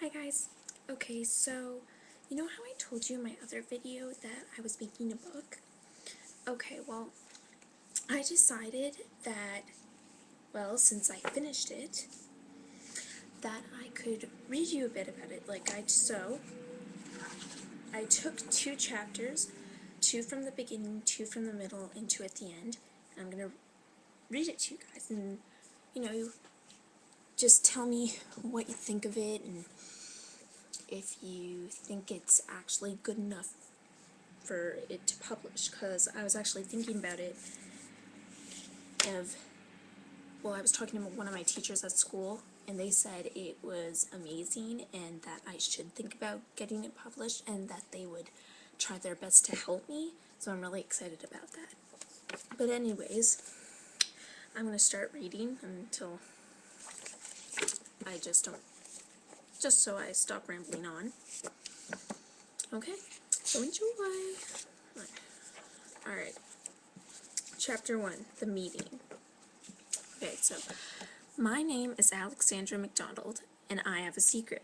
Hi guys. Okay, so you know how I told you in my other video that I was making a book? Okay, well, I decided that, well, since I finished it, that I could read you a bit about it. I took 2 chapters, 2 from the beginning, 2 from the middle, and 2 at the end, and I'm gonna read it to you guys, and you just tell me what you think of it and if you think it's actually good enough for it to publish, because I was actually thinking about it I was talking to one of my teachers at school, and they said it was amazing and that I should think about getting it published and that they would try their best to help me, so I'm really excited about that. But anyways, I'm going to start reading until I just so I stop rambling on. Okay, so enjoy! Alright, Chapter 1, The Meeting. Okay, so my name is Alexandra McDonald, and I have a secret.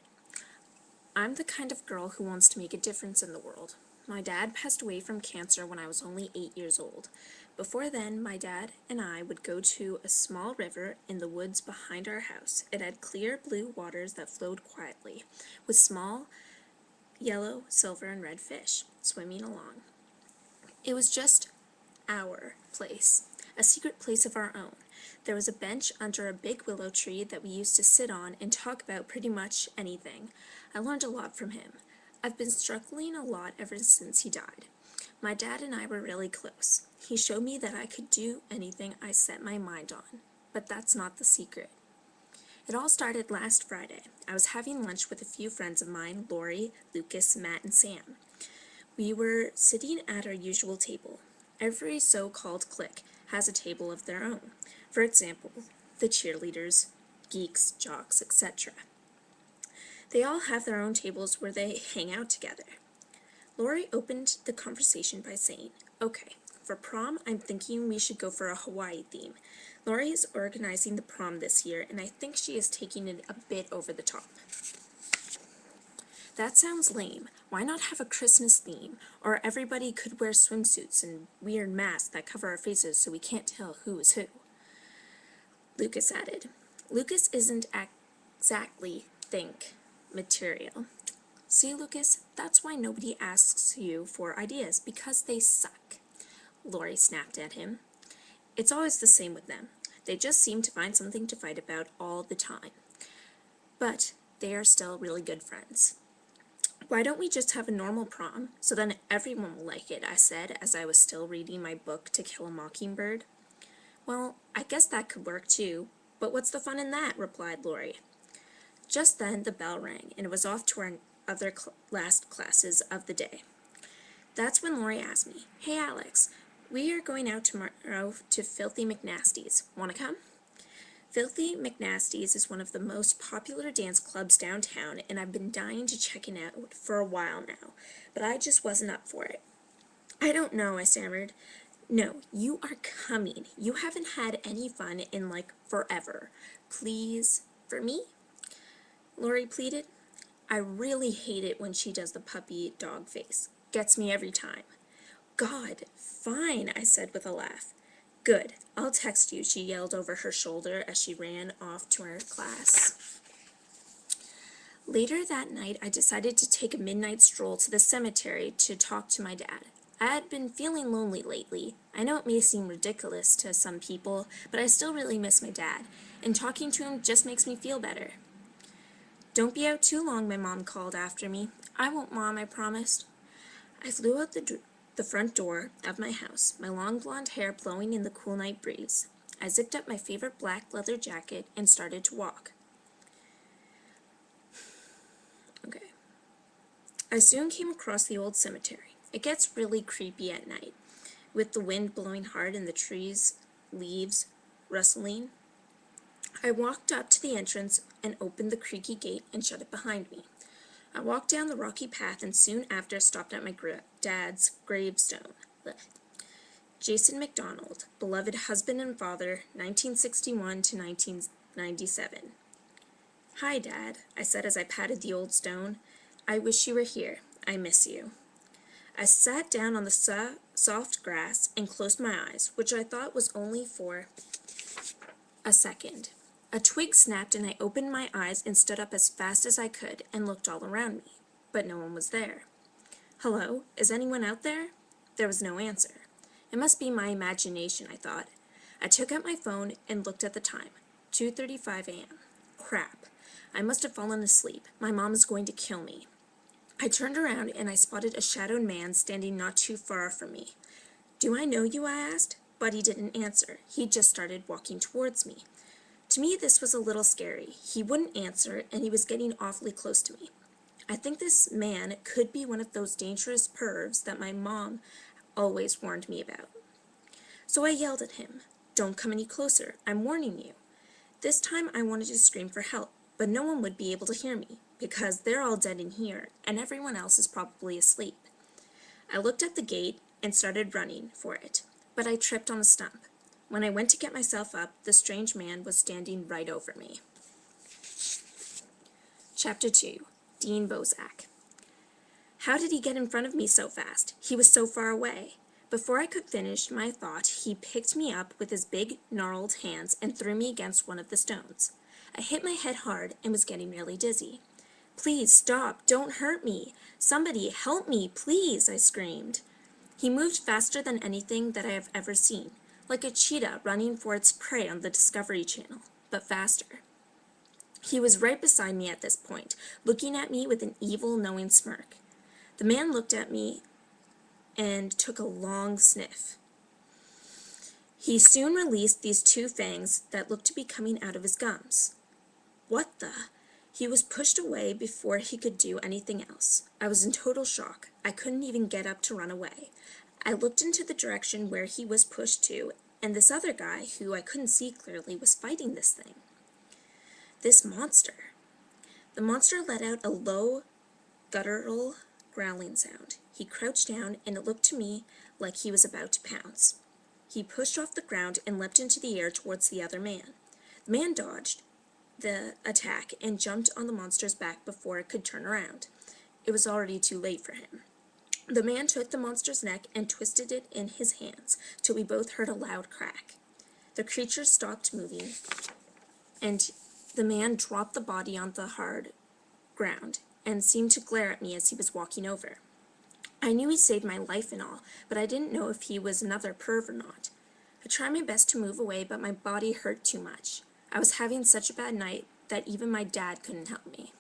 I'm the kind of girl who wants to make a difference in the world. My dad passed away from cancer when I was only 8 years old. Before then, my dad and I would go to a small river in the woods behind our house. It had clear blue waters that flowed quietly, with small yellow, silver, and red fish swimming along. It was just our place, a secret place of our own. There was a bench under a big willow tree that we used to sit on and talk about pretty much anything. I learned a lot from him. I've been struggling a lot ever since he died. My dad and I were really close. He showed me that I could do anything I set my mind on. But that's not the secret. It all started last Friday. I was having lunch with a few friends of mine, Lori, Lucas, Matt, and Sam. We were sitting at our usual table. Every so-called clique has a table of their own. For example, the cheerleaders, geeks, jocks, etc. They all have their own tables where they hang out together. Lori opened the conversation by saying, "Okay, for prom, I'm thinking we should go for a Hawaii theme. Lori is organizing the prom this year, and I think she is taking it a bit over the top." That sounds lame. Why not have a Christmas theme? Or everybody could wear swimsuits and weird masks that cover our faces so we can't tell who is who. Lucas added, "Lucas isn't exactly think material." See, Lucas, that's why nobody asks you for ideas, because they suck. Lori snapped at him. It's always the same with them. They just seem to find something to fight about all the time. But they are still really good friends. Why don't we just have a normal prom, so then everyone will like it, I said, as I was still reading my book To Kill a Mockingbird. Well, I guess that could work too, but what's the fun in that, replied Lori. Just then the bell rang, and it was off to our other last classes of the day. That's when Lori asked me, "Hey Alex, we are going out tomorrow to Filthy McNasty's. Want to come?" Filthy McNasty's is one of the most popular dance clubs downtown, and I've been dying to check it out for a while now, but I just wasn't up for it. "I don't know," I stammered. "No, you are coming. You haven't had any fun in, forever. Please, for me?" Lori pleaded. "I really hate it when she does the puppy dog face. Gets me every time." "God, fine," I said with a laugh. "Good, I'll text you," she yelled over her shoulder as she ran off to her class. Later that night, I decided to take a midnight stroll to the cemetery to talk to my dad. I had been feeling lonely lately. I know it may seem ridiculous to some people, but I still really miss my dad, and talking to him just makes me feel better. "Don't be out too long," my mom called after me. "I won't, Mom, I promised." I flew out the front door of my house, my long blonde hair blowing in the cool night breeze. I zipped up my favorite black leather jacket and started to walk. Okay. I soon came across the old cemetery. It gets really creepy at night, with the wind blowing hard and the trees' leaves rustling. I walked up to the entrance and opened the creaky gate and shut it behind me. I walked down the rocky path and soon after stopped at my dad's gravestone. Jason McDonald, beloved husband and father, 1961 to 1997. "Hi, Dad," I said as I patted the old stone. "I wish you were here. I miss you." I sat down on the soft grass and closed my eyes, which I thought was only for a second. A twig snapped and I opened my eyes and stood up as fast as I could and looked all around me, but no one was there. "Hello, is anyone out there?" There was no answer. It must be my imagination, I thought. I took out my phone and looked at the time. 2:35 a.m. Crap. I must have fallen asleep. My mom is going to kill me. I turned around and I spotted a shadowed man standing not too far from me. "Do I know you?" I asked, but he didn't answer. He just started walking towards me. To me, this was a little scary. He wouldn't answer, and he was getting awfully close to me. I think this man could be one of those dangerous pervs that my mom always warned me about. So I yelled at him, "Don't come any closer, I'm warning you." This time I wanted to scream for help, but no one would be able to hear me, because they're all dead in here, and everyone else is probably asleep. I looked at the gate and started running for it, but I tripped on a stump. When I went to get myself up, the strange man was standing right over me. Chapter 2. Dean Bozak. How did he get in front of me so fast? He was so far away. Before I could finish my thought, he picked me up with his big, gnarled hands and threw me against one of the stones. I hit my head hard and was getting really dizzy. "Please stop, don't hurt me. Somebody help me, please," I screamed. He moved faster than anything that I have ever seen, like a cheetah running for its prey on the Discovery Channel, but faster. He was right beside me at this point, looking at me with an evil, knowing smirk. The man looked at me and took a long sniff. He soon released these two fangs that looked to be coming out of his gums. What the? He was pushed away before he could do anything else. I was in total shock. I couldn't even get up to run away. I looked into the direction where he was pushed to, and this other guy, who I couldn't see clearly, was fighting this thing. This monster. The monster let out a low, guttural growling sound. He crouched down, and it looked to me like he was about to pounce. He pushed off the ground and leapt into the air towards the other man. The man dodged the attack and jumped on the monster's back before it could turn around. It was already too late for him. The man took the monster's neck and twisted it in his hands till we both heard a loud crack. The creature stopped moving, and the man dropped the body on the hard ground and seemed to glare at me as he was walking over. I knew he saved my life and all, but I didn't know if he was another perv or not. I tried my best to move away, but my body hurt too much. I was having such a bad night that even my dad couldn't help me.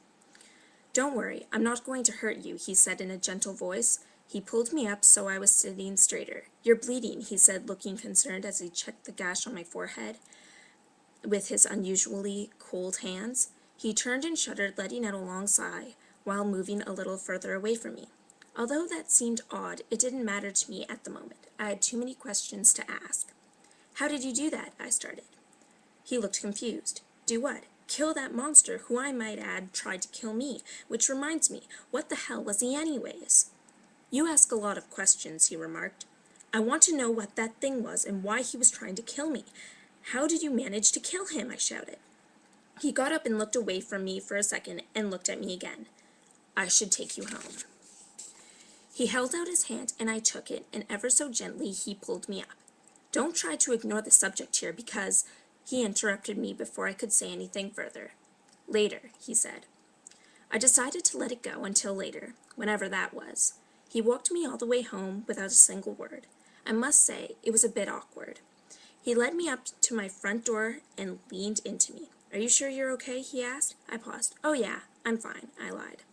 "Don't worry, I'm not going to hurt you," he said in a gentle voice. He pulled me up so I was sitting straighter. "You're bleeding," he said, looking concerned as he checked the gash on my forehead with his unusually cold hands. He turned and shuddered, letting out a long sigh, while moving a little further away from me. Although that seemed odd, it didn't matter to me at the moment. I had too many questions to ask. "How did you do that?" I started. He looked confused. "Do what?" "Kill that monster, who I might add tried to kill me, which reminds me, what the hell was he anyways?" "You ask a lot of questions," he remarked. "I want to know what that thing was and why he was trying to kill me. How did you manage to kill him?" I shouted. He got up and looked away from me for a second and looked at me again. "I should take you home." He held out his hand and I took it, and ever so gently he pulled me up. "Don't try to ignore the subject here because—" He interrupted me before I could say anything further. "Later," he said. I decided to let it go until later, whenever that was. He walked me all the way home without a single word. I must say, it was a bit awkward. He led me up to my front door and leaned into me. "Are you sure you're okay?" he asked. I paused. "Oh yeah, I'm fine," I lied.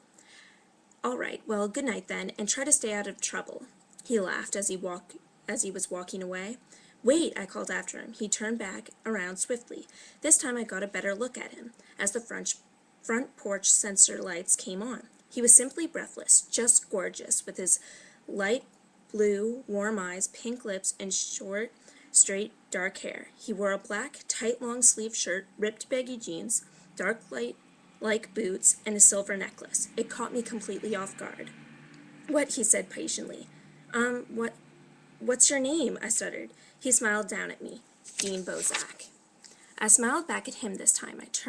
"All right, well, good night then, and try to stay out of trouble." He laughed as he was walking away. "Wait," I called after him. He turned back around swiftly. This time I got a better look at him, as the front porch sensor lights came on. He was simply breathless, just gorgeous, with his light blue, warm eyes, pink lips, and short, straight, dark hair. He wore a black, tight, long-sleeved shirt, ripped baggy jeans, dark light-like boots, and a silver necklace. It caught me completely off guard. "What?" he said patiently. What's your name?" I stuttered. He smiled down at me. "Dean Bozak." I smiled back at him this time. I turned